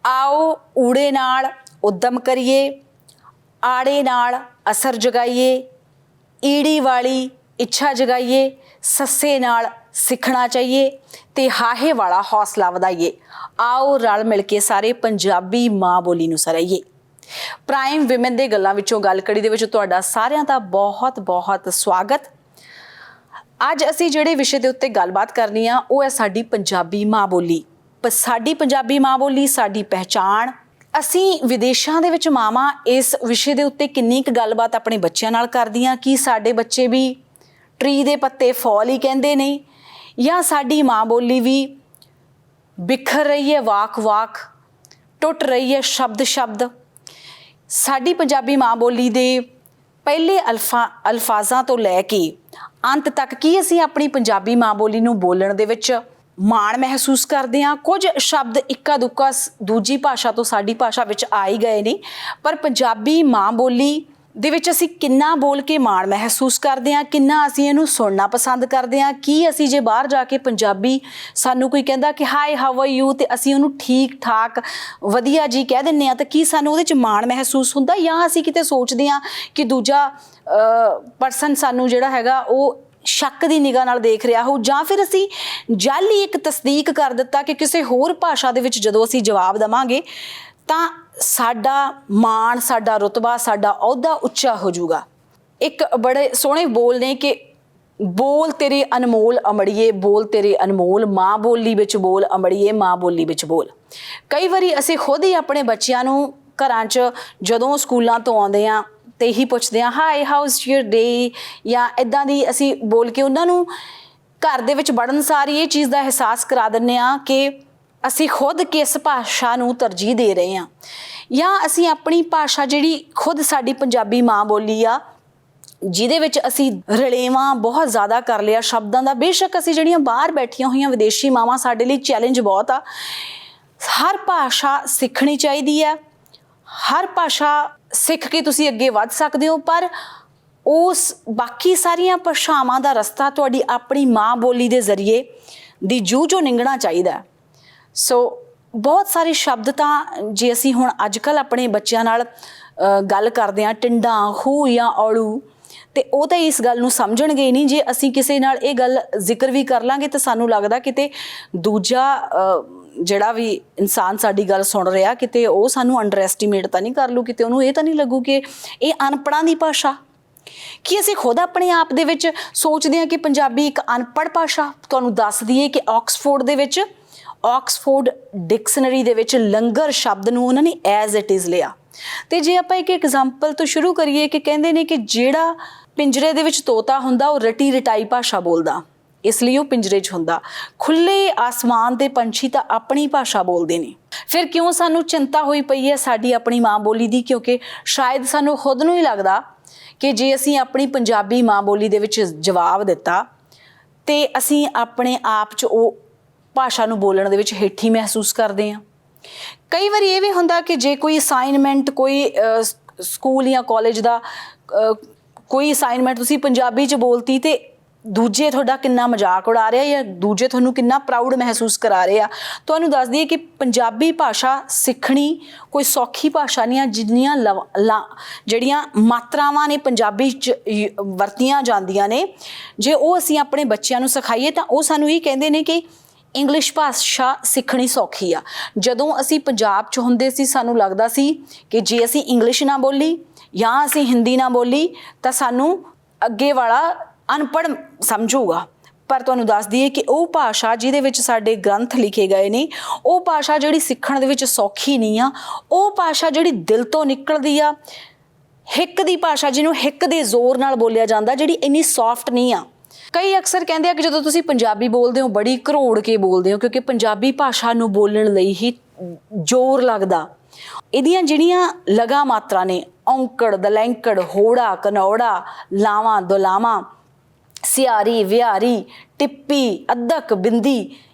आओ ऊड़े नाल उद्यम करिए, आड़े नाल असर जगाइए, ईड़ी वाली इच्छा जगाइए, सस्से नाल सीखना चाहिए ते हाहे वाला हौसला वधाइए। आओ रल मिल के सारे पंजाबी माँ बोली नूं सराइए। प्राइम विमेन दे गल्लां विचों गल कड़ी दे विच तुहाडा सारिआं दा बहुत बहुत स्वागत। अज असीं जिहड़े विषय दे उत्ते गलबात करनी आ वो है साडी पंजाबी माँ बोली। साडी पंजाबी माँ बोली साडी पहचान। असीं विदेशां दे विच मावां इस विषय दे उत्ते किन्नी क गलबात अपने बच्चों नाल करदियां कि साडे बच्चे भी ट्री दे पत्ते फॉल ही कहंदे ने या साडी माँ बोली भी बिखर रही है, वाक वाक टुट रही है, शब्द शब्द। साडी पंजाबी माँ बोली दे पहले अल्फाजां तो लैके अंत तक की असीं अपनी पंजाबी माँ बोली नूं बोलण दे विच माण महसूस करते हैं। कुछ शब्द इक्का दुक्का दूजी भाषा तो साडी भाषा विच आ ही गए ने, पर पंजाबी माँ बोली दे विच असीं किन्ना बोल के माण महसूस करते हैं, किन्ना असीं इहनूं सुनना पसंद करते हैं। कि असीं जे बाहर जाके पंजाबी सानूं कोई कहंदा कि हाय हाउ आर यू ते असीं उहनूं ठीक ठाक वधिया जी कह दिंदे हां, ते की सानूं उहदे च माण महसूस हुंदा या असीं किते सोचदे हां कि दूजा परसन सानूं जिहड़ा हैगा ਉਹ शक की निगाह नाल देख रहा हो, जां फिर असीं जाली एक तस्दीक कर दिता कि किसी होर भाषा दे विच जदों असीं जवाब देवांगे तां साडा माण, साडा रुतबा, साडा अहुदा उच्चा हो जाऊगा। एक बड़े सोहणे बोल ने कि बोल तेरे अनमोल अमड़िए, बोल तेरे अनमोल, माँ बोली विच बोल अमड़िए, माँ बोली विच बोल। कई वारी असीं खुद ही अपने बच्चिआं नूं घरां च जदों स्कूलां तो आउंदे आ ते ही पुछदे आ हाय हाउज योर डे या इदां दी असीं बोल के उन्हां नूं घर दे विच वड़न सार ये चीज़ का एहसास करा दिंदे आ कि असीं खुद किस भाषा नूं तरजीह दे रहे हैं या असीं अपनी भाषा जिहड़ी खुद साडी पंजाबी माँ बोली आ जिहदे विच असीं रलेवां बहुत ज़्यादा कर लिया शब्दां दा। बेशक असीं जिहड़ियां बाहर बैठियां होईयां विदेशी मावां साडे लई चैलेंज बहुत आ। हर भाषा सीखनी चाहिदी है, हर भाषा सिख के तुसीं अगे वध सकदे हो, पर उस बाकी सारियां भाषावां दा रस्ता तुहाडी अपनी माँ बोली दे जरिए दी जूह चों निंगणा चाहीदा। सो बहुत सारे शब्द तां जे असीं हुण अजकल अपने बच्चों नाल गल करदे हां टिंडा खूह या औड़ू ते ਉਹ ਤਾਂ इस गल नूं समझणगे ही नहीं। जे असीं किसी नाल ਇਹ गल जिक्र भी कर लांगे तो सानूं लगदा किते दूजा ਜਿਹੜਾ भी इंसान साडी गल सुन रहा किते ਉਹ सानूं अंडर एस्टीमेट ਤਾਂ नहीं कर लू, किते ਉਹਨੂੰ ਇਹ ਤਾਂ नहीं लगू कि ਇਹ अनपढ़ां दी भाषा। कि ਅਸੀਂ खुद अपने आप दे विच सोचते हैं कि पंजाबी एक अनपढ़ भाषा। तुहानूं दस दईए कि ऑक्सफोर्ड दे विच ऑक्सफोर्ड डिक्शनरी दे विच लंगर शब्द नूं उन्हां ने एज इट इज़ लिया। तो जे आपां एक एग्जाम्पल तो शुरू करिए कि कहंदे ने कि जिहड़ा पिंजरे दे विच तोता हुंदा वो रटी रटाई भाषा बोलदा, इसलिए वो पिंजरे च हुंदा। खुले आसमान दे पंछी तां अपनी भाषा बोलदे ने। फिर क्यों सानूं चिंता होई पई है साडी अपनी माँ बोली दी? क्योंकि शायद सानूं खुद नूं ही लगदा कि जे असीं अपनी पंजाबी माँ बोली दे विच जवाब दिता ते असीं अपने आप च वो भाषा नूं बोलण दे विच हेठी महसूस करदे हां। कई बार ये भी हुंदा कि जे कोई असाइनमेंट कोई स्कूल या कॉलेज का कोई असाइनमेंट तुसीं पंजाबी च बोलती ते दूजे तुहाडा किन्ना मजाक उड़ा रहा या दूजे तुहानूं किन्ना प्राउड महसूस करा रहे आ। तुहानूं दस दईए कि पंजाबी भाषा सीखनी कोई सौखी भाषा नहीं है। जिन्नियां जिहड़ियां मात्रावां ने पंजाबी च वरतियां जांदियां ने जे वो असीं अपने बच्चों नूं सिखाईए तां वो सानूं ये कहंदे ने कि इंग्लिश भाषा सीखनी सौखी आ। जदों असीं पंजाब च हुंदे सी सानूं लगदा सी कि जे असीं इंग्लिश ना बोली या असीं हिंदी ना बोली तां सानूं अगे वाला अनपढ़ समझूगा। पर तुहानूं दस दईए कि वो भाषा जिहदे विच साडे ग्रंथ लिखे गए ने वो भाषा जिहड़ी सीखण दे विच सौखी नहीं आ। वो भाषा जिहड़ी दिल तो निकलदी आ, हिक दी भाषा जिहनूं हिक दे जोर नाल बोलिया जांदा, जिहड़ी इन्नी सॉफ्ट नहीं आ। कई अक्सर कहते हैं कि जो तुसीं पंजाबी बोलते हो बड़ी घरोड़ के बोलते हो, क्योंकि पंजाबी भाषा नूं बोलण लई ही जोर लगदा। इहदियां जिहड़ियां लगा मात्रा ने औंकड़ दलैंकड़ होड़ा कनौड़ा लावां दुलावां सियारी विहारी टिप्पी अद्धक बिंदी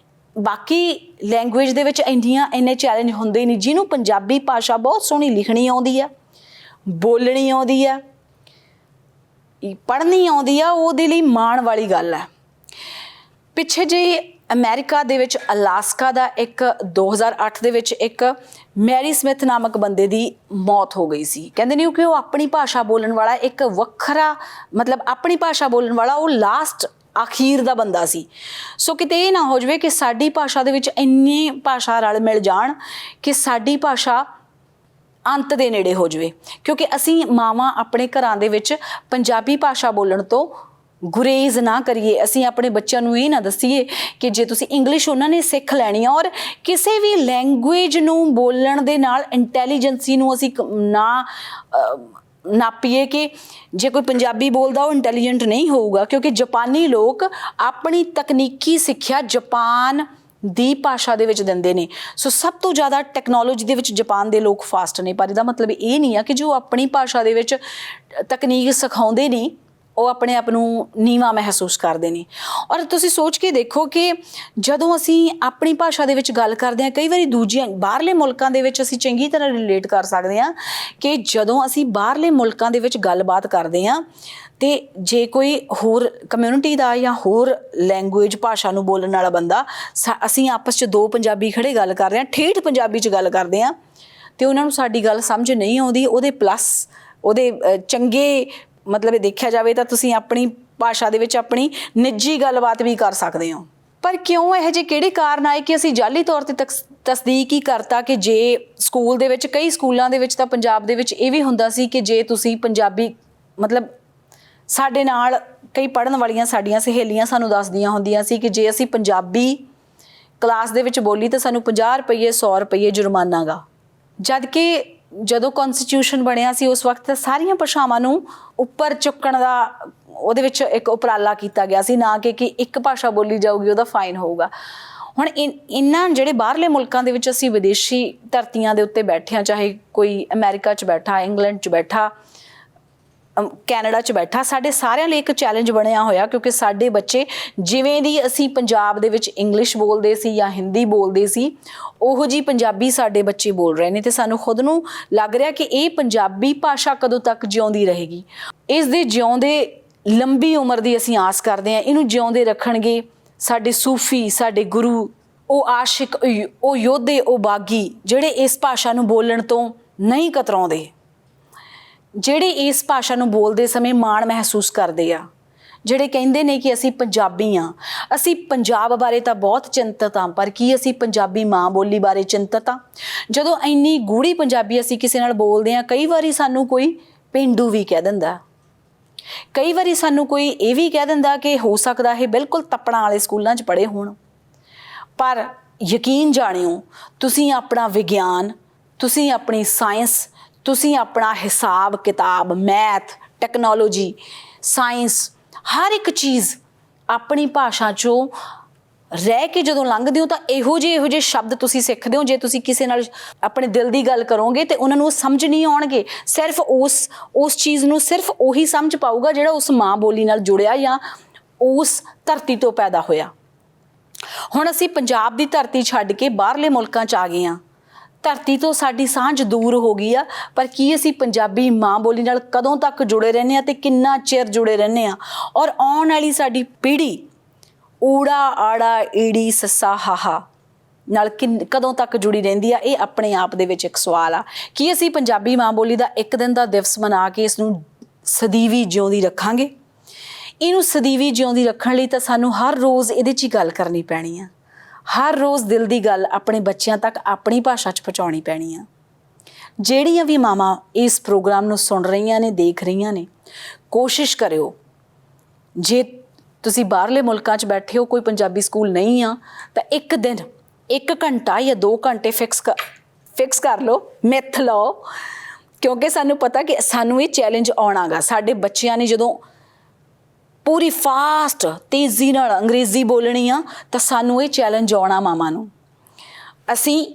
बाकी लैंगुएज दे विच इन्ने चैलेंज हुंदे नहीं। जिन्हों पंजाबी भाषा बहुत सोहनी लिखनी आउंदी है, बोलनी आउंदी है, पढ़नी आउंदी आ, ਉਹਦੇ ਲਈ ਮਾਣ वाली गल है। पिछे जे ਅਮਰੀਕਾ ਦੇ ਵਿੱਚ ਅਲਾਸਕਾ ਦਾ ਇੱਕ 2008 ਦੇ ਵਿੱਚ ਇੱਕ ਮੈਰੀ ਸਮਿਥ ਨਾਮਕ ਬੰਦੇ ਦੀ ਮੌਤ ਹੋ ਗਈ ਸੀ। ਕਹਿੰਦੇ ਨੇ ਕਿ ਉਹ ਆਪਣੀ ਭਾਸ਼ਾ ਬੋਲਣ ਵਾਲਾ ਇੱਕ ਵੱਖਰਾ ਮਤਲਬ ਆਪਣੀ ਭਾਸ਼ਾ ਬੋਲਣ ਵਾਲਾ ਉਹ ਲਾਸਟ ਅਖੀਰ ਦਾ ਬੰਦਾ ਸੀ। ਸੋ ਕਿਤੇ ਇਹ ਨਾ ਹੋ ਜਾਵੇ ਕਿ ਸਾਡੀ ਭਾਸ਼ਾ ਦੇ ਵਿੱਚ ਇੰਨੀ ਭਾਸ਼ਾ ਰਲ ਮਿਲ ਜਾਣ ਕਿ ਸਾਡੀ ਭਾਸ਼ਾ ਅੰਤ ਦੇ ਨੇੜੇ ਹੋ ਜਾਵੇ, ਕਿਉਂਕਿ ਅਸੀਂ ਮਾਵਾਂ ਆਪਣੇ ਘਰਾਂ ਦੇ ਵਿੱਚ ਪੰਜਾਬੀ ਭਾਸ਼ਾ ਬੋਲਣ ਤੋਂ ਗੁਰੇਜ਼ ਨਾ ਕਰੀਏ। ਅਸੀਂ ਆਪਣੇ ਬੱਚਿਆਂ ਨੂੰ ਇਹ ਨਾ ਦੱਸੀਏ ਕਿ ਜੇ ਤੁਸੀਂ ਇੰਗਲਿਸ਼ ਉਹਨਾਂ ਨੇ ਸਿੱਖ ਲੈਣੀ ਆ, ਔਰ ਕਿਸੇ ਵੀ ਲੈਂਗੁਏਜ ਨੂੰ ਬੋਲਣ ਦੇ ਨਾਲ ਇੰਟੈਲੀਜੈਂਸੀ ਨੂੰ ਅਸੀਂ ਨਾ ਨਾਪੀਏ ਕਿ ਜੇ ਕੋਈ ਪੰਜਾਬੀ ਬੋਲਦਾ ਉਹ ਇੰਟੈਲੀਜੈਂਟ ਨਹੀਂ ਹੋਊਗਾ, ਕਿਉਂਕਿ ਜਾਪਾਨੀ ਲੋਕ ਆਪਣੀ ਤਕਨੀਕੀ ਸਿੱਖਿਆ ਜਾਪਾਨ ਦੀ ਭਾਸ਼ਾ ਦੇ ਵਿੱਚ ਦਿੰਦੇ ਨੇ। ਸੋ ਸਭ ਤੋਂ ਜ਼ਿਆਦਾ ਟੈਕਨੋਲੋਜੀ ਦੇ ਵਿੱਚ ਜਾਪਾਨ ਦੇ ਲੋਕ ਫਾਸਟ ਨੇ, ਪਰ ਇਹਦਾ ਮਤਲਬ ਇਹ ਨਹੀਂ ਆ ਕਿ ਜੋ ਆਪਣੀ ਭਾਸ਼ਾ ਦੇ ਵਿੱਚ ਤਕਨੀਕ ਸਿਖਾਉਂਦੇ ਨਹੀਂ ਉਹ ਆਪਣੇ ਆਪ ਨੂੰ ਨੀਵਾਂ ਮਹਿਸੂਸ ਕਰਦੇ ਨੇ। ਔਰ ਤੁਸੀਂ ਸੋਚ ਕੇ ਦੇਖੋ ਕਿ ਜਦੋਂ ਅਸੀਂ ਆਪਣੀ ਭਾਸ਼ਾ ਦੇ ਵਿੱਚ ਗੱਲ ਕਰਦੇ ਹਾਂ, ਕਈ ਵਾਰੀ ਦੂਜੀਆਂ ਬਾਹਰਲੇ ਮੁਲਕਾਂ ਦੇ ਵਿੱਚ ਅਸੀਂ ਚੰਗੀ ਤਰ੍ਹਾਂ ਰਿਲੇਟ ਕਰ ਸਕਦੇ ਹਾਂ ਕਿ ਜਦੋਂ ਅਸੀਂ ਬਾਹਰਲੇ ਮੁਲਕਾਂ ਦੇ ਵਿੱਚ ਗੱਲਬਾਤ ਕਰਦੇ ਹਾਂ ਤੇ ਜੇ ਕੋਈ ਹੋਰ ਕਮਿਊਨਿਟੀ ਦਾ ਜਾਂ ਹੋਰ ਲੈਂਗੁਏਜ ਭਾਸ਼ਾ ਨੂੰ ਬੋਲਣ ਵਾਲਾ ਬੰਦਾ ਅਸੀਂ ਆਪਸ 'ਚ ਦੋ ਪੰਜਾਬੀ ਖੜੇ ਗੱਲ ਕਰ ਰਹੇ ਹਾਂ, ਠੇਠ ਪੰਜਾਬੀ 'ਚ ਗੱਲ ਕਰਦੇ ਹਾਂ ਤੇ ਉਹਨਾਂ ਨੂੰ ਸਾਡੀ ਗੱਲ ਸਮਝ ਨਹੀਂ ਆਉਂਦੀ, ਉਹਦੇ ਪਲੱਸ ਉਹਦੇ ਚੰਗੇ ਮਤਲਬ ਦੇਖਿਆ ਜਾਵੇ ਤਾਂ ਤੁਸੀਂ ਆਪਣੀ ਭਾਸ਼ਾ ਦੇ ਵਿੱਚ ਆਪਣੀ ਨਿੱਜੀ ਗੱਲਬਾਤ ਵੀ ਕਰ ਸਕਦੇ ਹੋ। ਪਰ ਕਿਉਂ ਇਹੋ ਜਿਹੇ ਕਿਹੜੇ ਕਾਰਨ ਆਏ ਕਿ ਅਸੀਂ ਜਾਅਲੀ ਤੌਰ 'ਤੇ ਤਸਦੀਕ ਹੀ ਕਰਤਾ ਕਿ ਜੇ ਸਕੂਲ ਦੇ ਵਿੱਚ ਕਈ ਸਕੂਲਾਂ ਦੇ ਵਿੱਚ ਤਾਂ ਪੰਜਾਬ ਦੇ ਵਿੱਚ ਇਹ ਵੀ ਹੁੰਦਾ ਸੀ ਕਿ ਜੇ ਤੁਸੀਂ ਪੰਜਾਬੀ ਮਤਲਬ ਸਾਡੇ ਨਾਲ ਕਈ ਪੜ੍ਹਨ ਵਾਲੀਆਂ ਸਾਡੀਆਂ ਸਹੇਲੀਆਂ ਸਾਨੂੰ ਦੱਸਦੀਆਂ ਹੁੰਦੀਆਂ ਸੀ ਕਿ ਜੇ ਅਸੀਂ ਪੰਜਾਬੀ ਕਲਾਸ ਦੇ ਵਿੱਚ ਬੋਲੀ ਤਾਂ ਸਾਨੂੰ 50 ਰੁਪਏ 100 ਰੁਪਏ ਜੁਰਮਾਨਾ ਗਾ। ਜਦ ਕਿ ਜਦੋਂ ਕਨਸਟੀਟਿਊਸ਼ਨ ਬਣਿਆ ਸੀ ਉਸ ਵਕਤ ਸਾਰੀਆਂ ਭਾਸ਼ਾਵਾਂ ਨੂੰ ਉੱਪਰ ਚੁੱਕਣ ਦਾ ਉਹਦੇ ਵਿੱਚ ਇੱਕ ਉਪਰਾਲਾ ਕੀਤਾ ਗਿਆ ਸੀ, ਨਾ ਕਿ ਇੱਕ ਭਾਸ਼ਾ ਬੋਲੀ ਜਾਊਗੀ ਉਹਦਾ ਫਾਈਨ ਹੋਊਗਾ। ਹੁਣ ਇਹਨਾਂ ਜਿਹੜੇ ਬਾਹਰਲੇ ਮੁਲਕਾਂ ਦੇ ਵਿੱਚ ਅਸੀਂ ਵਿਦੇਸ਼ੀ ਧਰਤੀਆਂ ਦੇ ਉੱਤੇ ਬੈਠੇ ਹਾਂ, ਚਾਹੇ ਕੋਈ ਅਮਰੀਕਾ 'ਚ ਬੈਠਾ, ਇੰਗਲੈਂਡ 'ਚ ਬੈਠਾ, ਕੈਨੇਡਾ 'ਚ ਬੈਠਾ, ਸਾਡੇ ਸਾਰਿਆਂ ਲਈ ਇੱਕ ਚੈਲੰਜ ਬਣਿਆ ਹੋਇਆ ਕਿਉਂਕਿ ਸਾਡੇ ਬੱਚੇ ਜਿਵੇਂ ਦੀ ਅਸੀਂ ਪੰਜਾਬ ਦੇ ਵਿੱਚ ਇੰਗਲਿਸ਼ ਬੋਲਦੇ ਸੀ ਜਾਂ ਹਿੰਦੀ ਬੋਲਦੇ ਸੀ ਉਹੋ ਜਿਹੀ ਪੰਜਾਬੀ ਸਾਡੇ ਬੱਚੇ ਬੋਲ ਰਹੇ ਨੇ ਤੇ ਸਾਨੂੰ ਖੁਦ ਨੂੰ ਲੱਗ ਰਿਹਾ ਕਿ ਇਹ ਪੰਜਾਬੀ ਭਾਸ਼ਾ ਕਦੋਂ ਤੱਕ ਜਿਉਂਦੀ ਰਹੇਗੀ। ਇਸ ਦੇ ਜਿਉਂਦੇ ਲੰਬੀ ਉਮਰ ਦੀ ਅਸੀਂ ਆਸ ਕਰਦੇ ਹਾਂ, ਇਹਨੂੰ ਜਿਉਂਦੇ ਰੱਖਣਗੇ ਸਾਡੇ ਸੂਫੀ, ਸਾਡੇ ਗੁਰੂ, ਉਹ ਆਸ਼ਿਕ, ਉਹ ਯੋਧੇ, ਉਹ ਬਾਗੀ ਜਿਹੜੇ ਇਸ ਭਾਸ਼ਾ ਨੂੰ ਬੋਲਣ ਤੋਂ ਨਹੀਂ ਕਤਰਾਉਂਦੇ, ਜਿਹੜੇ ਇਸ ਭਾਸ਼ਾ ਨੂੰ ਬੋਲਦੇ ਸਮੇਂ ਮਾਣ ਮਹਿਸੂਸ ਕਰਦੇ ਆ, ਜਿਹੜੇ ਕਹਿੰਦੇ ਨੇ ਕਿ ਅਸੀਂ ਪੰਜਾਬੀ ਹਾਂ। ਅਸੀਂ ਪੰਜਾਬ ਬਾਰੇ ਤਾਂ ਬਹੁਤ ਚਿੰਤਤ ਹਾਂ, ਪਰ ਕੀ ਅਸੀਂ ਪੰਜਾਬੀ ਮਾਂ ਬੋਲੀ ਬਾਰੇ ਚਿੰਤਤ ਹਾਂ? ਜਦੋਂ ਇੰਨੀ ਗੂੜ੍ਹੀ ਪੰਜਾਬੀ ਅਸੀਂ ਕਿਸੇ ਨਾਲ ਬੋਲਦੇ ਹਾਂ, ਕਈ ਵਾਰੀ ਸਾਨੂੰ ਕੋਈ ਪੇਂਡੂ ਵੀ ਕਹਿ ਦਿੰਦਾ, ਕਈ ਵਾਰੀ ਸਾਨੂੰ ਕੋਈ ਇਹ ਵੀ ਕਹਿ ਦਿੰਦਾ ਕਿ ਹੋ ਸਕਦਾ ਇਹ ਬਿਲਕੁਲ ਤੱਪੜਾਂ ਵਾਲੇ ਸਕੂਲਾਂ 'ਚ ਪੜ੍ਹੇ ਹੋਣ। ਪਰ ਯਕੀਨ ਜਾਣਿਓ, ਤੁਸੀਂ ਆਪਣਾ ਵਿਗਿਆਨ, ਤੁਸੀਂ ਆਪਣੀ ਸਾਇੰਸ, ਤੁਸੀਂ ਆਪਣਾ ਹਿਸਾਬ ਕਿਤਾਬ, ਮੈਥ, ਟੈਕਨੋਲੋਜੀ, ਸਾਇੰਸ, ਹਰ ਇੱਕ ਚੀਜ਼ ਆਪਣੀ ਭਾਸ਼ਾ 'ਚੋਂ ਰਹਿ ਕੇ ਜਦੋਂ ਲੰਘਦੇ ਹੋ ਤਾਂ ਇਹੋ ਜਿਹੇ ਸ਼ਬਦ ਤੁਸੀਂ ਸਿੱਖਦੇ ਹੋ। ਜੇ ਤੁਸੀਂ ਕਿਸੇ ਨਾਲ ਆਪਣੇ ਦਿਲ ਦੀ ਗੱਲ ਕਰੋਗੇ ਤੇ ਉਹਨਾਂ ਨੂੰ ਉਹ ਸਮਝ ਨਹੀਂ ਆਉਣਗੇ, ਸਿਰਫ ਉਸ ਚੀਜ਼ ਨੂੰ ਸਿਰਫ ਉਹੀ ਸਮਝ ਪਾਊਗਾ ਜਿਹੜਾ ਉਸ ਮਾਂ ਬੋਲੀ ਨਾਲ ਜੁੜਿਆ ਜਾਂ ਉਸ ਧਰਤੀ ਤੋਂ ਪੈਦਾ ਹੋਇਆ। ਹੁਣ ਅਸੀਂ ਪੰਜਾਬ ਦੀ ਧਰਤੀ ਛੱਡ ਕੇ ਬਾਹਰਲੇ ਮੁਲਕਾਂ 'ਚ ਆ ਗਏ ਹਾਂ, ਧਰਤੀ ਤੋਂ ਸਾਡੀ ਸਾਂਝ ਦੂਰ ਹੋ ਗਈ ਆ, ਪਰ ਕੀ ਅਸੀਂ ਪੰਜਾਬੀ ਮਾਂ ਬੋਲੀ ਨਾਲ ਕਦੋਂ ਤੱਕ ਜੁੜੇ ਰਹਿੰਦੇ ਹਾਂ ਤੇ ਕਿੰਨਾ ਚਿਰ ਜੁੜੇ ਰਹਿੰਦੇ ਹਾਂ? ਔਰ ਆਉਣ ਵਾਲੀ ਸਾਡੀ ਪੀੜ੍ਹੀ ਊੜਾ ਆੜਾ ਈੜੀ ਸੱਸਾ ਹਾਹਾ ਨਾਲ ਕਦੋਂ ਤੱਕ ਜੁੜੀ ਰਹਿੰਦੀ ਆ? ਇਹ ਆਪਣੇ ਆਪ ਦੇ ਵਿੱਚ ਇੱਕ ਸਵਾਲ ਆ। ਕੀ ਅਸੀਂ ਪੰਜਾਬੀ ਮਾਂ ਬੋਲੀ ਦਾ ਇੱਕ ਦਿਨ ਦਾ ਦਿਵਸ ਮਨਾ ਕੇ ਇਸ ਨੂੰ ਸਦੀਵੀ ਜਿਉਂਦੀ ਰੱਖਾਂਗੇ? ਇਹਨੂੰ ਸਦੀਵੀ ਜਿਉਂਦੀ ਰੱਖਣ ਲਈ ਤਾਂ ਸਾਨੂੰ ਹਰ ਰੋਜ਼ ਇਹਦੇ 'ਚ ਹੀ ਗੱਲ ਕਰਨੀ ਪੈਣੀ ਆ, ਹਰ ਰੋਜ਼ ਦਿਲ ਦੀ ਗੱਲ ਆਪਣੇ ਬੱਚਿਆਂ ਤੱਕ ਆਪਣੀ ਭਾਸ਼ਾ 'ਚ ਪਹੁੰਚਾਉਣੀ ਪੈਣੀ ਆ। ਜਿਹੜੀਆਂ ਵੀ ਮਾਵਾਂ ਇਸ ਪ੍ਰੋਗਰਾਮ ਨੂੰ ਸੁਣ ਰਹੀਆਂ ਨੇ, ਦੇਖ ਰਹੀਆਂ ਨੇ, ਕੋਸ਼ਿਸ਼ ਕਰਿਓ, ਜੇ ਤੁਸੀਂ ਬਾਹਰਲੇ ਮੁਲਕਾਂ 'ਚ ਬੈਠੇ ਹੋ, ਕੋਈ ਪੰਜਾਬੀ ਸਕੂਲ ਨਹੀਂ ਆ, ਤਾਂ ਇੱਕ ਦਿਨ 1 ਘੰਟਾ ਜਾਂ 2 ਘੰਟੇ ਫਿਕਸ ਕਰ ਲਓ, ਮਿੱਥ ਲਓ, ਕਿਉਂਕਿ ਸਾਨੂੰ ਪਤਾ ਕਿ ਸਾਨੂੰ ਇਹ ਚੈਲੰਜ ਆਉਣਾ ਗਾ। ਸਾਡੇ ਬੱਚਿਆਂ ਨੇ ਜਦੋਂ ਪੂਰੀ ਫਾਸਟ ਤੇਜ਼ੀ ਨਾਲ ਅੰਗਰੇਜ਼ੀ ਬੋਲਣੀ ਆ ਤਾਂ ਸਾਨੂੰ ਇਹ ਚੈਲੰਜ ਆਉਣਾ ਮਾਵਾਂ ਨੂੰ। ਅਸੀਂ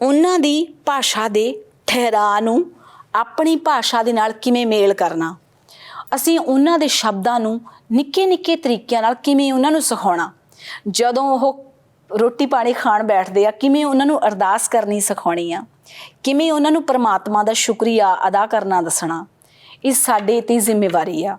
ਉਹਨਾਂ ਦੀ ਭਾਸ਼ਾ ਦੇ ਠਹਿਰਾਅ ਨੂੰ ਆਪਣੀ ਭਾਸ਼ਾ ਦੇ ਨਾਲ ਕਿਵੇਂ ਮੇਲ ਕਰਨਾ, ਅਸੀਂ ਉਹਨਾਂ ਦੇ ਸ਼ਬਦਾਂ ਨੂੰ ਨਿੱਕੇ ਨਿੱਕੇ ਤਰੀਕਿਆਂ ਨਾਲ ਕਿਵੇਂ ਉਹਨਾਂ ਨੂੰ ਸਿਖਾਉਣਾ, ਜਦੋਂ ਉਹ ਰੋਟੀ ਪਾਣੀ ਖਾਣ ਬੈਠਦੇ ਆ ਕਿਵੇਂ ਉਹਨਾਂ ਨੂੰ ਅਰਦਾਸ ਕਰਨੀ ਸਿਖਾਉਣੀ ਆ, ਕਿਵੇਂ ਉਹਨਾਂ ਨੂੰ ਪਰਮਾਤਮਾ ਦਾ ਸ਼ੁਕਰੀਆ ਅਦਾ ਕਰਨਾ ਦੱਸਣਾ, ਇਹ ਸਾਡੇ 'ਤੇ ਜ਼ਿੰਮੇਵਾਰੀ ਆ।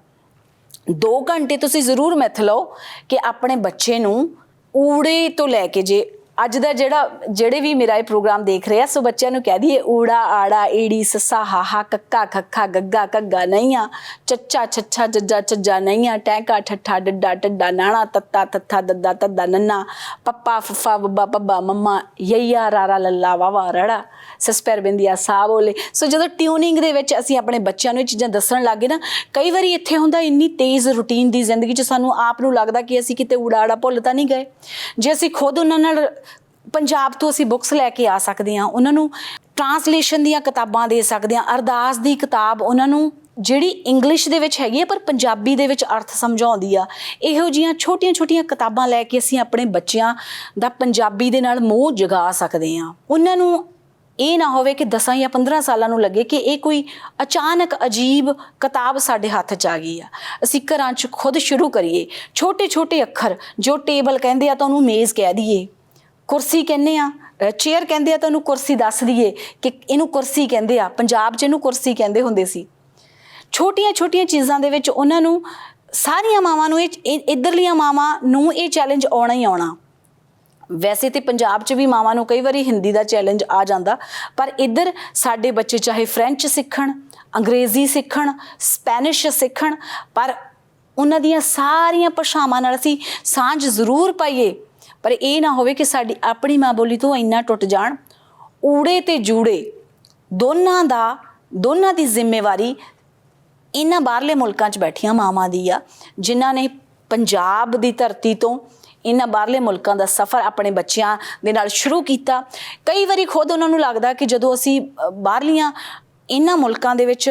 2 ਘੰਟੇ ਤੁਸੀਂ ਜ਼ਰੂਰ ਮਿੱਥ ਲਓ ਕਿ ਆਪਣੇ ਬੱਚੇ ਨੂੰ ਊੜੇ ਤੋਂ ਲੈ ਕੇ ਜੇ ਅੱਜ ਦਾ ਜਿਹੜੇ ਵੀ ਮੇਰਾ ਇਹ ਪ੍ਰੋਗਰਾਮ ਦੇਖ ਰਹੇ ਆ, ਸੋ ਬੱਚਿਆਂ ਨੂੰ ਕਹਿ ਦਈਏ ਊੜਾ ਆੜਾ ਈੜੀ ਸੱਸਾ ਹਾਹਾ ਕੱਕਾ ਖੱਖਾ ਗੱਗਾ ਘੱਗਾ ਨਈਆਂ, ਚੱਚਾ ਛੱਛਾ ਜੱਜਾ ਝੱਜਾ ਨਈਆਂ, ਟੈਂਕਾ ਠੱਠਾ ਡੱਡਾ ਟੱਡਾ ਨਾਣਾ ਤੱਤਾ ਤੱਥਾ ਦੱਦਾ ਤੱਦਾ ਨੰਨਾ, ਪੱਪਾ ਫੱਫਾ ਬੱਬਾ ਪੱਬਾ ਮੰਮਾ ਯਈਆ ਰਾਰਾ ਲੱਲਾ ਵਾਵਾ ਰੜਾ ਸਸਪੈਰ ਬਿੰਦੀਆਂ ਸਾ ਬੋਲੇ। ਸੋ ਜਦੋਂ ਟਿਊਨਿੰਗ ਦੇ ਵਿੱਚ ਅਸੀਂ ਆਪਣੇ ਬੱਚਿਆਂ ਨੂੰ ਇਹ ਚੀਜ਼ਾਂ ਦੱਸਣ ਲੱਗ ਗਏ ਨਾ, ਕਈ ਵਾਰੀ ਇੱਥੇ ਹੁੰਦਾ ਇੰਨੀ ਤੇਜ਼ ਰੂਟੀਨ ਦੀ ਜ਼ਿੰਦਗੀ 'ਚ ਸਾਨੂੰ ਆਪ ਨੂੰ ਲੱਗਦਾ ਕਿ ਅਸੀਂ ਕਿਤੇ ਊੜਾ ਆੜਾ ਭੁੱਲ ਤਾਂ ਨਹੀਂ ਗਏ। ਜੇ ਅਸੀਂ ਖੁਦ ਉਹਨਾਂ ਨਾਲ ਪੰਜਾਬ ਤੋਂ ਅਸੀਂ ਬੁੱਕਸ ਲੈ ਕੇ ਆ ਸਕਦੇ ਹਾਂ, ਉਹਨਾਂ ਨੂੰ ਟਰਾਂਸਲੇਸ਼ਨ ਦੀਆਂ ਕਿਤਾਬਾਂ ਦੇ ਸਕਦੇ ਹਾਂ, ਅਰਦਾਸ ਦੀ ਕਿਤਾਬ ਉਹਨਾਂ ਨੂੰ ਜਿਹੜੀ ਇੰਗਲਿਸ਼ ਦੇ ਵਿੱਚ ਹੈਗੀ ਹੈ ਪਰ ਪੰਜਾਬੀ ਦੇ ਵਿੱਚ ਅਰਥ ਸਮਝਾਉਂਦੀ ਆ, ਇਹੋ ਜਿਹੀਆਂ ਛੋਟੀਆਂ-ਛੋਟੀਆਂ ਕਿਤਾਬਾਂ ਲੈ ਕੇ ਅਸੀਂ ਆਪਣੇ ਬੱਚਿਆਂ ਦਾ ਪੰਜਾਬੀ ਦੇ ਨਾਲ ਮੋਹ ਜਗਾ ਸਕਦੇ ਹਾਂ। ਉਹਨਾਂ ਨੂੰ ਇਹ ਨਾ ਹੋਵੇ ਕਿ 10 ਜਾਂ 15 ਸਾਲਾਂ ਨੂੰ ਲੱਗੇ ਕਿ ਇਹ ਕੋਈ ਅਚਾਨਕ ਅਜੀਬ ਕਿਤਾਬ ਸਾਡੇ ਹੱਥ 'ਚ ਆ ਗਈ ਆ। ਅਸੀਂ ਘਰਾਂ 'ਚ ਖੁਦ ਸ਼ੁਰੂ ਕਰੀਏ, ਛੋਟੇ-ਛੋਟੇ ਅੱਖਰ, ਜੋ ਟੇਬਲ ਕਹਿੰਦੇ ਆ ਤਾਂ ਉਹਨੂੰ ਮੇਜ਼ ਕਹਿ ਦਈਏ, ਕੁਰਸੀ ਕਹਿੰਦੇ ਆ, ਚੇਅਰ ਕਹਿੰਦੇ ਆ ਤਾਂ ਉਹਨੂੰ ਕੁਰਸੀ ਦੱਸ ਦਈਏ ਕਿ ਇਹਨੂੰ ਕੁਰਸੀ ਕਹਿੰਦੇ ਆ, ਪੰਜਾਬ 'ਚ ਇਹਨੂੰ ਕੁਰਸੀ ਕਹਿੰਦੇ ਹੁੰਦੇ ਸੀ। ਛੋਟੀਆਂ-ਛੋਟੀਆਂ ਚੀਜ਼ਾਂ ਦੇ ਵਿੱਚ ਉਹਨਾਂ ਨੂੰ, ਸਾਰੀਆਂ ਮਾਵਾਂ ਨੂੰ, ਇੱਧਰਲੀਆਂ ਮਾਵਾਂ ਨੂੰ ਇਹ ਚੈਲੰਜ ਆਉਣਾ ਹੀ ਆਉਣਾ। ਵੈਸੇ ਤੇ ਪੰਜਾਬ 'ਚ ਵੀ ਮਾਵਾਂ ਨੂੰ ਕਈ ਵਾਰੀ ਹਿੰਦੀ ਦਾ ਚੈਲੰਜ ਆ ਜਾਂਦਾ, ਪਰ ਇੱਧਰ ਸਾਡੇ ਬੱਚੇ ਚਾਹੇ ਫਰੈਂਚ ਸਿੱਖਣ, ਅੰਗਰੇਜ਼ੀ ਸਿੱਖਣ, ਸਪੈਨਿਸ਼ ਸਿੱਖਣ, ਪਰ ਉਹਨਾਂ ਦੀਆਂ ਸਾਰੀਆਂ ਭਾਸ਼ਾਵਾਂ ਨਾਲ ਅਸੀਂ ਸਾਂਝ ਜ਼ਰੂਰ ਪਾਈਏ, ਪਰ ਇਹ ਨਾ ਹੋਵੇ ਕਿ ਸਾਡੀ ਆਪਣੀ ਮਾਂ ਬੋਲੀ ਤੋਂ ਇੰਨਾ ਟੁੱਟ ਜਾਣ। ਊੜੇ ਤੇ ਜੂੜੇ ਦੋਨਾਂ ਦੀ ਜ਼ਿੰਮੇਵਾਰੀ ਇਹਨਾਂ ਬਾਹਰਲੇ ਮੁਲਕਾਂ 'ਚ ਬੈਠੀਆਂ ਮਾਵਾਂ ਦੀ ਆ, ਜਿਨ੍ਹਾਂ ਨੇ ਪੰਜਾਬ ਦੀ ਧਰਤੀ ਤੋਂ ਇਹਨਾਂ ਬਾਹਰਲੇ ਮੁਲਕਾਂ ਦਾ ਸਫ਼ਰ ਆਪਣੇ ਬੱਚਿਆਂ ਦੇ ਨਾਲ ਸ਼ੁਰੂ ਕੀਤਾ। ਕਈ ਵਾਰੀ ਖੁਦ ਉਹਨਾਂ ਨੂੰ ਲੱਗਦਾ ਕਿ ਜਦੋਂ ਅਸੀਂ ਬਾਹਰਲੀਆਂ ਇਹਨਾਂ ਮੁਲਕਾਂ ਦੇ ਵਿੱਚ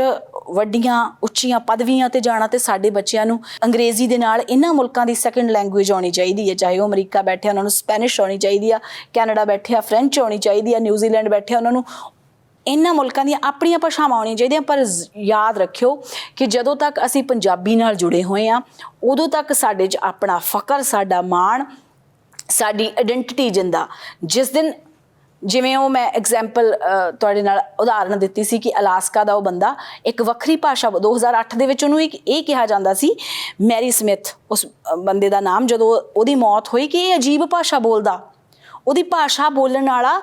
ਵੱਡੀਆਂ ਉੱਚੀਆਂ ਪਦਵੀਆਂ 'ਤੇ ਜਾਣਾ ਤੇ ਸਾਡੇ ਬੱਚਿਆਂ ਨੂੰ ਅੰਗਰੇਜ਼ੀ ਦੇ ਨਾਲ ਇਹਨਾਂ ਮੁਲਕਾਂ ਦੀ ਸੈਕੰਡ ਲੈਂਗੁਏਜ ਆਉਣੀ ਚਾਹੀਦੀ ਹੈ। ਚਾਹੇ ਉਹ ਅਮਰੀਕਾ ਬੈਠੇ ਉਹਨਾਂ ਨੂੰ ਸਪੈਨਿਸ਼ ਆਉਣੀ ਚਾਹੀਦੀ ਆ, ਕੈਨੇਡਾ ਬੈਠੇ ਆ ਫਰੈਂਚ ਆਉਣੀ ਚਾਹੀਦੀ ਆ, ਨਿਊਜ਼ੀਲੈਂਡ ਬੈਠੇ ਉਹਨਾਂ ਨੂੰ ਇਹਨਾਂ ਮੁਲਕਾਂ ਦੀਆਂ ਆਪਣੀਆਂ ਭਾਸ਼ਾਵਾਂ ਆਉਣੀਆਂ ਚਾਹੀਦੀਆਂ। ਪਰ ਯਾਦ ਰੱਖਿਓ ਕਿ ਜਦੋਂ ਤੱਕ ਅਸੀਂ ਪੰਜਾਬੀ ਨਾਲ ਜੁੜੇ ਹੋਏ ਹਾਂ, ਉਦੋਂ ਤੱਕ ਸਾਡੇ 'ਚ ਆਪਣਾ ਫ਼ਕਰ, ਸਾਡਾ ਮਾਣ, ਸਾਡੀ ਆਇਡੈਂਟੀਟੀ ਜਿੰਦਾ। ਜਿਸ ਦਿਨ, ਜਿਵੇਂ ਉਹ ਮੈਂ ਐਗਜ਼ੈਂਪਲ ਤੁਹਾਡੇ ਨਾਲ ਉਦਾਹਰਨ ਦਿੱਤੀ ਸੀ ਕਿ ਅਲਾਸਕਾ ਦਾ ਉਹ ਬੰਦਾ ਇੱਕ ਵੱਖਰੀ ਭਾਸ਼ਾ, 2008 ਦੇ ਵਿੱਚ ਉਹਨੂੰ ਇਹ ਕਿਹਾ ਜਾਂਦਾ ਸੀ, ਮੈਰੀ ਸਮਿਥ ਉਸ ਬੰਦੇ ਦਾ ਨਾਮ, ਜਦੋਂ ਉਹਦੀ ਮੌਤ ਹੋਈ, ਕਿ ਇਹ ਅਜੀਬ ਭਾਸ਼ਾ ਬੋਲਦਾ। ਉਹਦੀ ਭਾਸ਼ਾ ਬੋਲਣ ਵਾਲਾ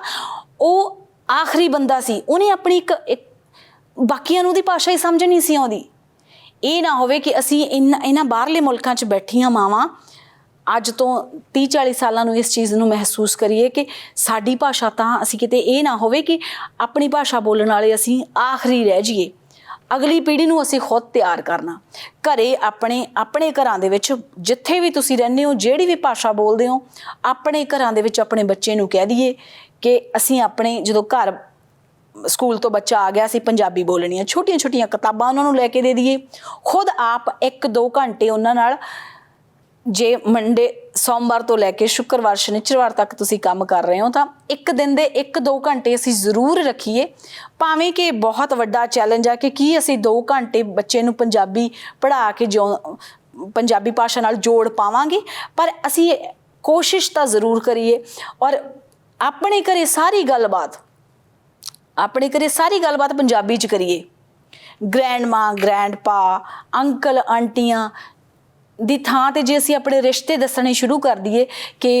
ਉਹ ਆਖਰੀ ਬੰਦਾ ਸੀ। ਉਹਨੇ ਆਪਣੀ ਇੱਕ ਬਾਕੀਆਂ ਨੂੰ ਉਹਦੀ ਭਾਸ਼ਾ ਹੀ ਸਮਝ ਨਹੀਂ ਸੀ ਆਉਂਦੀ। ਇਹ ਨਾ ਹੋਵੇ ਕਿ ਅਸੀਂ ਇਹਨਾਂ ਬਾਹਰਲੇ ਮੁਲਕਾਂ 'ਚ ਬੈਠੀਆਂ ਮਾਵਾਂ ਅੱਜ ਤੋਂ 30-40 ਸਾਲਾਂ ਨੂੰ ਇਸ ਚੀਜ਼ ਨੂੰ ਮਹਿਸੂਸ ਕਰੀਏ ਕਿ ਸਾਡੀ ਭਾਸ਼ਾ ਤਾਂ, ਅਸੀਂ ਕਿਤੇ ਇਹ ਨਾ ਹੋਵੇ ਕਿ ਆਪਣੀ ਭਾਸ਼ਾ ਬੋਲਣ ਵਾਲੇ ਅਸੀਂ ਆਖਰੀ ਰਹਿ ਜਾਈਏ। ਅਗਲੀ ਪੀੜ੍ਹੀ ਨੂੰ ਅਸੀਂ ਖੁਦ ਤਿਆਰ ਕਰਨਾ। ਘਰੇ ਆਪਣੇ ਘਰਾਂ ਦੇ ਵਿੱਚ ਜਿੱਥੇ ਵੀ ਤੁਸੀਂ ਰਹਿੰਦੇ ਹੋ, ਜਿਹੜੀ ਵੀ ਭਾਸ਼ਾ ਬੋਲਦੇ ਹੋ, ਆਪਣੇ ਘਰਾਂ ਦੇ ਵਿੱਚ ਆਪਣੇ ਬੱਚੇ ਨੂੰ ਕਹਿ ਦਈਏ ਕਿ ਅਸੀਂ ਆਪਣੇ, ਜਦੋਂ ਘਰ ਸਕੂਲ ਤੋਂ ਬੱਚਾ ਆ ਗਿਆ, ਅਸੀਂ ਪੰਜਾਬੀ ਬੋਲਣੀ ਆ। ਛੋਟੀਆਂ-ਛੋਟੀਆਂ ਕਿਤਾਬਾਂ ਉਹਨਾਂ ਨੂੰ ਲੈ ਕੇ ਦੇ ਦਈਏ। ਖੁਦ ਆਪ 1-2 ਘੰਟੇ ਉਹਨਾਂ ਨਾਲ, ਜੇ ਮੰਡੇ ਸੋਮਵਾਰ ਤੋਂ ਲੈ ਕੇ ਸ਼ੁੱਕਰਵਾਰ ਸ਼ਨੀਚਰਵਾਰ ਤੱਕ ਤੁਸੀਂ ਕੰਮ ਕਰ ਰਹੇ ਹੋ ਤਾਂ ਇੱਕ ਦਿਨ ਦੇ 1-2 ਘੰਟੇ ਅਸੀਂ ਜ਼ਰੂਰ ਰੱਖੀਏ। ਭਾਵੇਂ ਕਿ ਬਹੁਤ ਵੱਡਾ ਚੈਲੰਜ ਆ ਕਿ ਕੀ ਅਸੀਂ 2 ਘੰਟੇ ਬੱਚੇ ਨੂੰ ਪੰਜਾਬੀ ਪੜ੍ਹਾ ਕੇ ਪੰਜਾਬੀ ਭਾਸ਼ਾ ਨਾਲ ਜੋੜ ਪਾਵਾਂਗੇ, ਪਰ ਅਸੀਂ ਕੋਸ਼ਿਸ਼ ਤਾਂ ਜ਼ਰੂਰ ਕਰੀਏ। ਔਰ ਆਪਣੇ ਘਰੇ ਸਾਰੀ ਗੱਲਬਾਤ ਪੰਜਾਬੀ 'ਚ ਕਰੀਏ। ਗ੍ਰੈਂਡ ਮਾਂ, ਗ੍ਰੈਂਡ ਪਾ, ਅੰਕਲ ਆਂਟੀਆਂ ਦੀ ਥਾਂ 'ਤੇ ਜੇ ਅਸੀਂ ਆਪਣੇ ਰਿਸ਼ਤੇ ਦੱਸਣੇ ਸ਼ੁਰੂ ਕਰ ਦਈਏ ਕਿ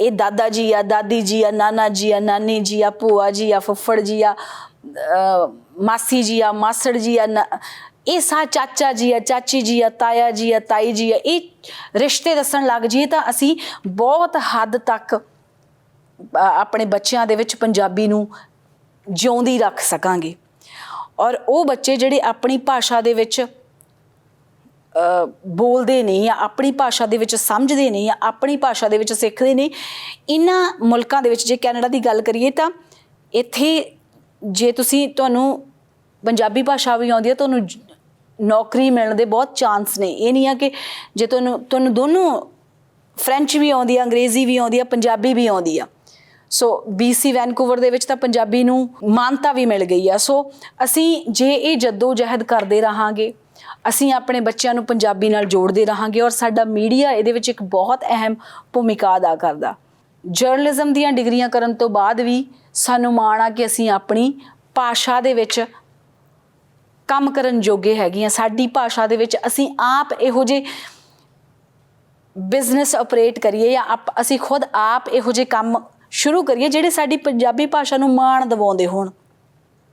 ਇਹ ਦਾਦਾ ਜੀ ਆ, ਦਾਦੀ ਜੀ ਆ, ਨਾਨਾ ਜੀ ਆ, ਨਾਨੀ ਜੀ ਆ, ਭੂਆ ਜੀ ਆ, ਫੁੱਫੜ ਜੀ ਆ, ਮਾਸੀ ਜੀ ਆ, ਮਾਸੜ ਜੀ ਆ, ਇਹ ਚਾਚਾ ਜੀ ਆ, ਚਾਚੀ ਜੀ ਆ, ਤਾਇਆ ਜੀ ਆ, ਤਾਈ ਜੀ ਆ, ਇਹ ਰਿਸ਼ਤੇ ਦੱਸਣ ਲੱਗ ਜਾਈਏ ਤਾਂ ਅਸੀਂ ਬਹੁਤ ਹੱਦ ਤੱਕ ਆਪਣੇ ਬੱਚਿਆਂ ਦੇ ਵਿੱਚ ਪੰਜਾਬੀ ਨੂੰ ਜਿਉਂਦੀ ਰੱਖ ਸਕਾਂਗੇ। ਔਰ ਉਹ ਬੱਚੇ ਜਿਹੜੇ ਆਪਣੀ ਭਾਸ਼ਾ ਦੇ ਵਿੱਚ ਬੋਲਦੇ ਨਹੀਂ ਜਾਂ ਆਪਣੀ ਭਾਸ਼ਾ ਦੇ ਵਿੱਚ ਸਮਝਦੇ ਨਹੀਂ ਜਾਂ ਆਪਣੀ ਭਾਸ਼ਾ ਦੇ ਵਿੱਚ ਸਿੱਖਦੇ ਨਹੀਂ, ਇਹਨਾਂ ਮੁਲਕਾਂ ਦੇ ਵਿੱਚ, ਜੇ ਕੈਨੇਡਾ ਦੀ ਗੱਲ ਕਰੀਏ ਤਾਂ ਇੱਥੇ ਜੇ ਤੁਹਾਨੂੰ ਪੰਜਾਬੀ ਭਾਸ਼ਾ ਵੀ ਆਉਂਦੀ ਹੈ, ਤੁਹਾਨੂੰ ਨੌਕਰੀ ਮਿਲਣ ਦੇ ਬਹੁਤ ਚਾਂਸ ਨੇ। ਇਹ ਨਹੀਂ ਆ ਕਿ ਜੇ ਤੁਹਾਨੂੰ ਦੋਨੋਂ ਫਰੈਂਚ ਵੀ ਆਉਂਦੀ ਆ, ਅੰਗਰੇਜ਼ੀ ਵੀ ਆਉਂਦੀ ਆ, ਪੰਜਾਬੀ ਵੀ ਆਉਂਦੀ ਆ। ਸੋ BC ਵੈਨਕੂਵਰ ਦੇ ਵਿੱਚ ਤਾਂ ਪੰਜਾਬੀ ਨੂੰ ਮਾਨਤਾ ਵੀ ਮਿਲ ਗਈ ਆ। ਸੋ ਅਸੀਂ ਜੇ ਇਹ ਜੱਦੋ ਜਹਿਦ ਕਰਦੇ ਰਹਾਂਗੇ, ਅਸੀਂ ਆਪਣੇ ਬੱਚਿਆਂ ਨੂੰ ਪੰਜਾਬੀ ਨਾਲ ਜੋੜਦੇ ਰਹਾਂਗੇ। ਔਰ ਸਾਡਾ ਮੀਡੀਆ ਇਹਦੇ ਵਿੱਚ ਇੱਕ ਬਹੁਤ ਅਹਿਮ ਭੂਮਿਕਾ ਅਦਾ ਕਰਦਾ। ਜਰਨਲਿਜ਼ਮ ਦੀਆਂ ਡਿਗਰੀਆਂ ਕਰਨ ਤੋਂ ਬਾਅਦ ਵੀ ਸਾਨੂੰ ਮਾਣ ਆ ਕਿ ਅਸੀਂ ਆਪਣੀ ਭਾਸ਼ਾ ਦੇ ਵਿੱਚ ਕੰਮ ਕਰਨ ਜੋਗੇ ਹੈਗੇ ਹਾਂ। ਸਾਡੀ ਭਾਸ਼ਾ ਦੇ ਵਿੱਚ ਅਸੀਂ ਆਪ ਇਹੋ ਜਿਹੇ ਬਿਜ਼ਨਸ ਆਪਰੇਟ ਕਰੀਏ ਜਾਂ ਅਸੀਂ ਖੁਦ ਆਪ ਇਹੋ ਜਿਹੇ ਕੰਮ ਸ਼ੁਰੂ ਕਰੀਏ ਜਿਹੜੇ ਸਾਡੀ ਪੰਜਾਬੀ ਭਾਸ਼ਾ ਨੂੰ ਮਾਣ ਦਿਵਾਉਂਦੇ ਹੋਣ।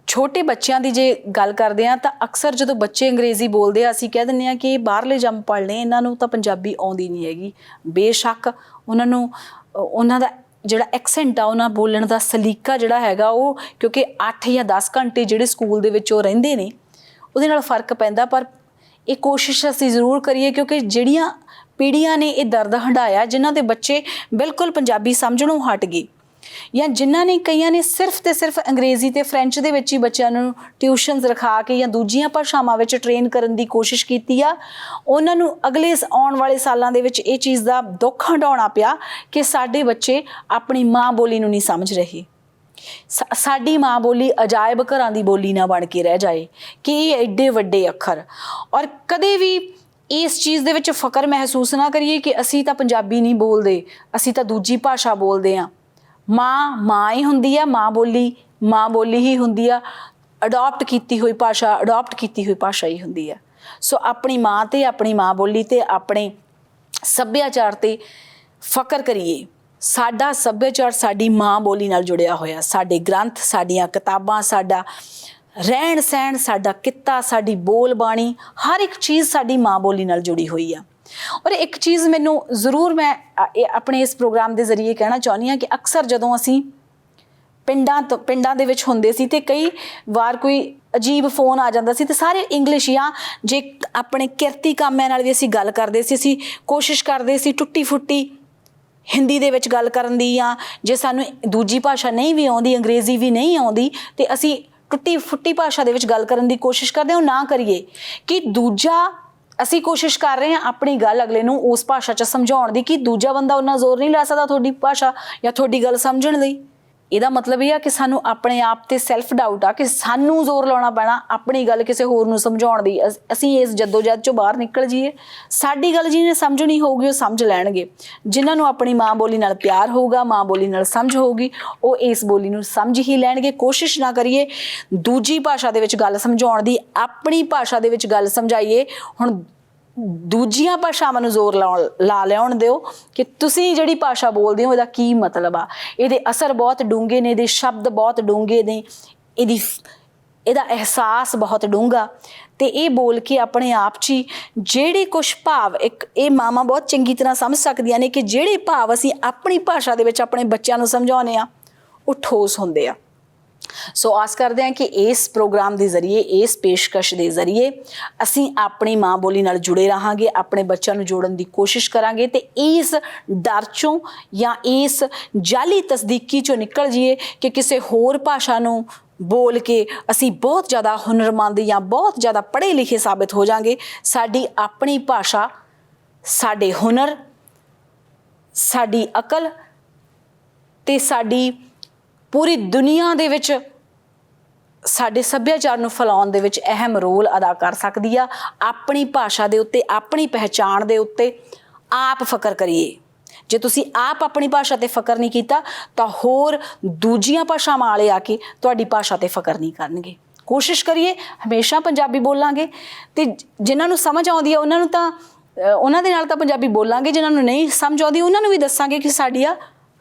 ਛੋਟੇ ਬੱਚਿਆਂ ਦੀ ਜੇ ਗੱਲ ਕਰਦੇ ਹਾਂ ਤਾਂ ਅਕਸਰ ਜਦੋਂ ਬੱਚੇ ਅੰਗਰੇਜ਼ੀ ਬੋਲਦੇ ਆ ਅਸੀਂ ਕਹਿ ਦਿੰਦੇ ਹਾਂ ਕਿ ਇਹ ਬਾਹਰਲੇ ਜੰਮਪਲ ਨੇ, ਇਹਨਾਂ ਨੂੰ ਤਾਂ ਪੰਜਾਬੀ ਆਉਂਦੀ ਨਹੀਂ ਹੈਗੀ। ਬੇਸ਼ੱਕ ਉਹਨਾਂ ਦਾ ਜਿਹੜਾ ਐਕਸੈਂਟ ਆ, ਉਹਨਾਂ ਬੋਲਣ ਦਾ ਸਲੀਕਾ ਜਿਹੜਾ ਹੈਗਾ ਉਹ, ਕਿਉਂਕਿ 8 ਜਾਂ 10 ਘੰਟੇ ਜਿਹੜੇ ਸਕੂਲ ਦੇ ਵਿੱਚ ਉਹ ਰਹਿੰਦੇ ਨੇ ਉਹਦੇ ਨਾਲ ਫ਼ਰਕ ਪੈਂਦਾ। ਪਰ ਇਹ ਕੋਸ਼ਿਸ਼ ਅਸੀਂ ਜ਼ਰੂਰ ਕਰੀਏ ਕਿਉਂਕਿ ਜਿਹੜੀਆਂ ਪੀੜ੍ਹੀਆਂ ਨੇ ਇਹ ਦਰਦ ਹੰਢਾਇਆ, ਜਿਨ੍ਹਾਂ ਦੇ ਬੱਚੇ ਬਿਲਕੁਲ ਪੰਜਾਬੀ ਸਮਝਣੋਂ ਹਟ ਗਏ ਜਾਂ ਜਿਨ੍ਹਾਂ ਨੇ ਕਈਆਂ ਨੇ ਸਿਰਫ ਤੇ ਸਿਰਫ ਅੰਗਰੇਜ਼ੀ ਤੇ ਫਰੈਂਚ ਦੇ ਵਿੱਚ ਹੀ ਬੱਚਿਆਂ ਨੂੰ ਟਿਊਸ਼ਨਸ ਰਖਾ ਕੇ ਜਾਂ ਦੂਜੀਆਂ ਭਾਸ਼ਾਵਾਂ ਵਿੱਚ ਟ੍ਰੇਨ ਕਰਨ ਦੀ ਕੋਸ਼ਿਸ਼ ਕੀਤੀ ਆ, ਉਹਨਾਂ ਨੂੰ ਅਗਲੇ ਆਉਣ ਵਾਲੇ ਸਾਲਾਂ ਦੇ ਵਿੱਚ ਇਹ ਚੀਜ਼ ਦਾ ਦੁੱਖ ਹੰਢਾਉਣਾ ਪਿਆ ਕਿ ਸਾਡੇ ਬੱਚੇ ਆਪਣੀ ਮਾਂ ਬੋਲੀ ਨੂੰ ਨਹੀਂ ਸਮਝ ਰਹੇ। ਸਾਡੀ ਮਾਂ ਬੋਲੀ ਅਜਾਇਬ ਘਰਾਂ ਦੀ ਬੋਲੀ ਨਾ ਬਣ ਕੇ ਰਹਿ ਜਾਏ ਕਿ ਇਹ ਐਡੇ ਵੱਡੇ ਅੱਖਰ, ਔਰ ਕਦੇ ਵੀ ਇਸ ਚੀਜ਼ ਦੇ ਵਿੱਚ ਫਖਰ ਮਹਿਸੂਸ ਨਾ ਕਰੀਏ ਕਿ ਅਸੀਂ ਤਾਂ ਪੰਜਾਬੀ ਨਹੀਂ ਬੋਲਦੇ, ਅਸੀਂ ਤਾਂ ਦੂਜੀ ਭਾਸ਼ਾ ਬੋਲਦੇ ਹਾਂ। ਮਾਂ ਹੀ ਹੁੰਦੀ ਆ, ਮਾਂ ਬੋਲੀ ਹੀ ਹੁੰਦੀ ਆ। ਅਡਾਪਟ ਕੀਤੀ ਹੋਈ ਭਾਸ਼ਾ ਹੀ ਹੁੰਦੀ ਆ। ਸੋ ਆਪਣੀ ਮਾਂ ਤੇ, ਆਪਣੀ ਮਾਂ ਬੋਲੀ ਤੇ, ਆਪਣੇ ਸੱਭਿਆਚਾਰ ਤੇ ਫਖਰ ਕਰੀਏ। ਸਾਡਾ ਸੱਭਿਆਚਾਰ ਸਾਡੀ ਮਾਂ ਬੋਲੀ ਨਾਲ ਜੁੜਿਆ ਹੋਇਆ। ਸਾਡੇ ਗ੍ਰੰਥ, ਸਾਡੀਆਂ ਕਿਤਾਬਾਂ, ਸਾਡਾ ਰਹਿਣ ਸਹਿਣ, ਸਾਡਾ ਕਿੱਤਾ, ਸਾਡੀ ਬੋਲ ਬਾਣੀ, ਹਰ ਇੱਕ ਚੀਜ਼ ਸਾਡੀ ਮਾਂ ਬੋਲੀ ਨਾਲ ਜੁੜੀ ਹੋਈ ਆ। ਔਰ ਇੱਕ ਚੀਜ਼ ਮੈਨੂੰ ਜ਼ਰੂਰ ਮੈਂ ਆਪਣੇ ਇਸ ਪ੍ਰੋਗਰਾਮ ਦੇ ਜ਼ਰੀਏ ਕਹਿਣਾ ਚਾਹੁੰਦੀ ਹਾਂ ਕਿ ਅਕਸਰ ਜਦੋਂ ਅਸੀਂ ਪਿੰਡਾਂ ਦੇ ਵਿੱਚ ਹੁੰਦੇ ਸੀ ਤੇ ਕਈ ਵਾਰ ਕੋਈ ਅਜੀਬ ਫੋਨ ਆ ਜਾਂਦਾ ਸੀ ਤੇ ਸਾਰੇ ਇੰਗਲਿਸ਼, ਜਾਂ ਜੇ ਆਪਣੇ ਕਿਰਤੀ ਕਾਮਿਆਂ ਨਾਲ ਵੀ ਅਸੀਂ ਗੱਲ ਕਰਦੇ ਸੀ, ਅਸੀਂ ਕੋਸ਼ਿਸ਼ ਕਰਦੇ ਸੀ ਟੁੱਟੀ ਫੁੱਟੀ ਹਿੰਦੀ ਦੇ ਵਿੱਚ ਗੱਲ ਕਰਨ ਦੀ, ਜਾਂ ਜੇ ਸਾਨੂੰ ਦੂਜੀ ਭਾਸ਼ਾ ਨਹੀਂ ਵੀ ਆਉਂਦੀ, ਅੰਗਰੇਜ਼ੀ ਵੀ ਨਹੀਂ ਆਉਂਦੀ, ਤੇ ਅਸੀਂ ਟੁੱਟੀ ਫੁੱਟੀ ਭਾਸ਼ਾ ਦੇ ਵਿੱਚ ਗੱਲ ਕਰਨ ਦੀ ਕੋਸ਼ਿਸ਼ ਕਰਦੇ ਹਾਂ। ਉਹ ਨਾ ਕਰੀਏ ਕਿ ਅਸੀਂ ਕੋਸ਼ਿਸ਼ ਕਰ ਰਹੇ ਹਾਂ ਆਪਣੀ ਗੱਲ ਅਗਲੇ ਨੂੰ ਉਸ ਭਾਸ਼ਾ 'ਚ ਸਮਝਾਉਣ ਦੀ ਕਿ ਦੂਜਾ ਬੰਦਾ ਉਹਨਾਂ ਜ਼ੋਰ ਨਹੀਂ ਲਾ ਸਕਦਾ ਤੁਹਾਡੀ ਭਾਸ਼ਾ ਜਾਂ ਤੁਹਾਡੀ ਗੱਲ ਸਮਝਣ ਲਈ। ਇਹਦਾ ਮਤਲਬ ਇਹ ਆ ਕਿ ਸਾਨੂੰ ਆਪਣੇ ਆਪ ਤੇ ਸੈਲਫ ਡਾਊਟ ਆ ਕਿ ਸਾਨੂੰ ਜ਼ੋਰ ਲਾਉਣਾ ਪੈਣਾ ਆਪਣੀ ਗੱਲ ਕਿਸੇ ਹੋਰ ਨੂੰ ਸਮਝਾਉਣ ਦੀ। ਅਸੀਂ ਇਸ ਜੱਦੋਜਹਿਦ 'ਚੋਂ ਬਾਹਰ ਨਿਕਲ ਜਾਈਏ। ਸਾਡੀ ਗੱਲ ਜਿਹਨੇ ਸਮਝਣੀ ਹੋਊਗੀ ਉਹ ਸਮਝ ਲੈਣਗੇ। ਜਿਨ੍ਹਾਂ ਨੂੰ ਆਪਣੀ ਮਾਂ ਬੋਲੀ ਨਾਲ ਪਿਆਰ ਹੋਊਗਾ, ਮਾਂ ਬੋਲੀ ਨਾਲ ਸਮਝ ਹੋਊਗੀ, ਉਹ ਇਸ ਬੋਲੀ ਨੂੰ ਸਮਝ ਹੀ ਲੈਣਗੇ। ਕੋਸ਼ਿਸ਼ ਨਾ ਕਰੀਏ ਦੂਜੀ ਭਾਸ਼ਾ ਦੇ ਵਿੱਚ ਗੱਲ ਸਮਝਾਉਣ ਦੀ, ਆਪਣੀ ਭਾਸ਼ਾ ਦੇ ਵਿੱਚ ਗੱਲ ਸਮਝਾਈਏ। ਹੁਣ ਦੂਜੀਆਂ ਭਾਸ਼ਾਵਾਂ ਨੂੰ ਜ਼ੋਰ ਲਾ ਲਿਆਉਣ ਦਿਓ ਕਿ ਤੁਸੀਂ ਜਿਹੜੀ ਭਾਸ਼ਾ ਬੋਲਦੇ ਹੋ ਇਹਦਾ ਕੀ ਮਤਲਬ ਆ। ਇਹਦੇ ਅਸਰ ਬਹੁਤ ਡੂੰਘੇ ਨੇ, ਇਹਦੇ ਸ਼ਬਦ ਬਹੁਤ ਡੂੰਘੇ ਨੇ, ਇਹਦਾ ਅਹਿਸਾਸ ਬਹੁਤ ਡੂੰਘਾ। ਤੇ ਇਹ ਬੋਲ ਕੇ ਆਪਣੇ ਆਪ 'ਚ ਹੀ ਜਿਹੜੇ ਕੁਛ ਭਾਵ, ਇਹ ਮਾਵਾਂ ਬਹੁਤ ਚੰਗੀ ਤਰ੍ਹਾਂ ਸਮਝ ਸਕਦੀਆਂ ਨੇ ਕਿ ਜਿਹੜੇ ਭਾਵ ਅਸੀਂ ਆਪਣੀ ਭਾਸ਼ਾ ਦੇ ਵਿੱਚ ਆਪਣੇ ਬੱਚਿਆਂ ਨੂੰ ਸਮਝਾਉਂਦੇ ਹਾਂ ਉਹ ਠੋਸ ਹੁੰਦੇ ਆ। ਸੋ ਆਸ ਕਰਦੇ ਹਾਂ ਕਿ ਇਸ ਪ੍ਰੋਗਰਾਮ ਦੇ ਜ਼ਰੀਏ, ਇਸ ਪੇਸ਼ਕਸ਼ ਦੇ ਜ਼ਰੀਏ ਅਸੀਂ ਆਪਣੀ ਮਾਂ ਬੋਲੀ ਨਾਲ ਜੁੜੇ ਰਹਾਂਗੇ, ਆਪਣੇ ਬੱਚਿਆਂ ਨੂੰ ਜੋੜਨ ਦੀ ਕੋਸ਼ਿਸ਼ ਕਰਾਂਗੇ ਤੇ ਇਸ ਡਰ 'ਚੋਂ ਜਾਂ ਇਸ ਜਾਲੀ ਤਸਦੀਕੀ 'ਚੋਂ ਨਿਕਲ ਜਾਈਏ ਕਿ ਕਿਸੇ ਹੋਰ ਭਾਸ਼ਾ ਨੂੰ ਬੋਲ ਕੇ ਅਸੀਂ ਬਹੁਤ ਜ਼ਿਆਦਾ ਹੁਨਰਮੰਦ ਜਾਂ ਬਹੁਤ ਜ਼ਿਆਦਾ ਪੜ੍ਹੇ ਲਿਖੇ ਸਾਬਿਤ ਹੋ ਜਾਵਾਂਗੇ। ਸਾਡੀ ਆਪਣੀ ਭਾਸ਼ਾ, ਸਾਡੇ ਹੁਨਰ, ਸਾਡੀ ਅਕਲ ਤੇ ਸਾਡੀ ਪੂਰੀ ਦੁਨੀਆ ਦੇ ਵਿੱਚ ਸਾਡੇ ਸੱਭਿਆਚਾਰ ਨੂੰ ਫੈਲਾਉਣ ਦੇ ਵਿੱਚ ਅਹਿਮ ਰੋਲ ਅਦਾ ਕਰ ਸਕਦੀ ਆ। ਆਪਣੀ ਭਾਸ਼ਾ ਦੇ ਉੱਤੇ, ਆਪਣੀ ਪਹਿਚਾਣ ਦੇ ਉੱਤੇ ਆਪ ਫਖਰ ਕਰੀਏ। ਜੇ ਤੁਸੀਂ ਆਪ ਆਪਣੀ ਭਾਸ਼ਾ ਤੇ ਫਖਰ ਨਹੀਂ ਕੀਤਾ ਤਾਂ ਹੋਰ ਦੂਜੀਆਂ ਭਾਸ਼ਾਵਾਂ ਵਾਲੇ ਆ ਕੇ ਤੁਹਾਡੀ ਭਾਸ਼ਾ ਤੇ ਫਖਰ ਨਹੀਂ ਕਰਨਗੇ। ਕੋਸ਼ਿਸ਼ ਕਰੀਏ ਹਮੇਸ਼ਾ ਪੰਜਾਬੀ ਬੋਲਾਂਗੇ ਤੇ ਜਿਨ੍ਹਾਂ ਨੂੰ ਸਮਝ ਆਉਂਦੀ ਆ ਉਹਨਾਂ ਦੇ ਨਾਲ ਤਾਂ ਪੰਜਾਬੀ ਬੋਲਾਂਗੇ, ਜਿਨ੍ਹਾਂ ਨੂੰ ਨਹੀਂ ਸਮਝ ਆਉਂਦੀ ਉਹਨਾਂ ਨੂੰ ਵੀ ਦੱਸਾਂਗੇ ਕਿ ਸਾਡੀ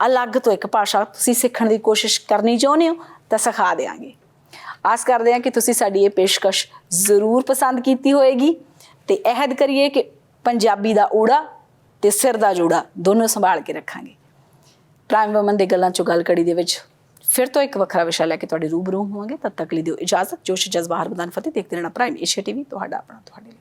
ਅਲੱਗ ਤੋਂ ਇੱਕ ਭਾਸ਼ਾ ਤੁਸੀਂ ਸਿੱਖਣ ਦੀ ਕੋਸ਼ਿਸ਼ ਕਰਨੀ ਚਾਹੁੰਦੇ ਹੋ ਤਾਂ ਸਿਖਾ ਦਿਆਂਗੇ। ਆਸ ਕਰਦੇ ਹਾਂ ਕਿ ਤੁਸੀਂ ਸਾਡੀ ਇਹ ਪੇਸ਼ਕਸ਼ ਜ਼ਰੂਰ ਪਸੰਦ ਕੀਤੀ ਹੋਏਗੀ ਤੇ ਅਹਿਦ ਕਰੀਏ ਕਿ ਪੰਜਾਬੀ ਦਾ ਊੜਾ ਤੇ ਸਿਰ ਦਾ ਜੂੜਾ ਦੋਨੋਂ ਸੰਭਾਲ ਕੇ ਰੱਖਾਂਗੇ। ਪ੍ਰਾਈਮ ਵੂਮਨ ਦੇ ਗੱਲਾਂ 'ਚੋਂ ਗੱਲ ਕੜੀ ਦੇ ਵਿੱਚ ਫਿਰ ਤੋਂ ਇੱਕ ਵੱਖਰਾ ਵਿਸ਼ਾ ਲੈ ਕੇ ਤੁਹਾਡੇ ਰੂਬਰੂ ਹੋਵਾਂਗੇ। ਤਦ ਤੱਕ ਲਈ ਦਿਓ ਇਜਾਜ਼ਤ। ਜੋਸ਼ ਜਜ਼ਬਾ ਹਰ ਮੈਦਾਨ ਫਤਿਹ। ਦੇਖਦੇ ਰਹਿਣਾ ਪ੍ਰਾਈਮ ਏਸ਼ੀਆ TV, ਤੁਹਾਡਾ ਆਪਣਾ ਤੁਹਾਡੇ ਲਈ।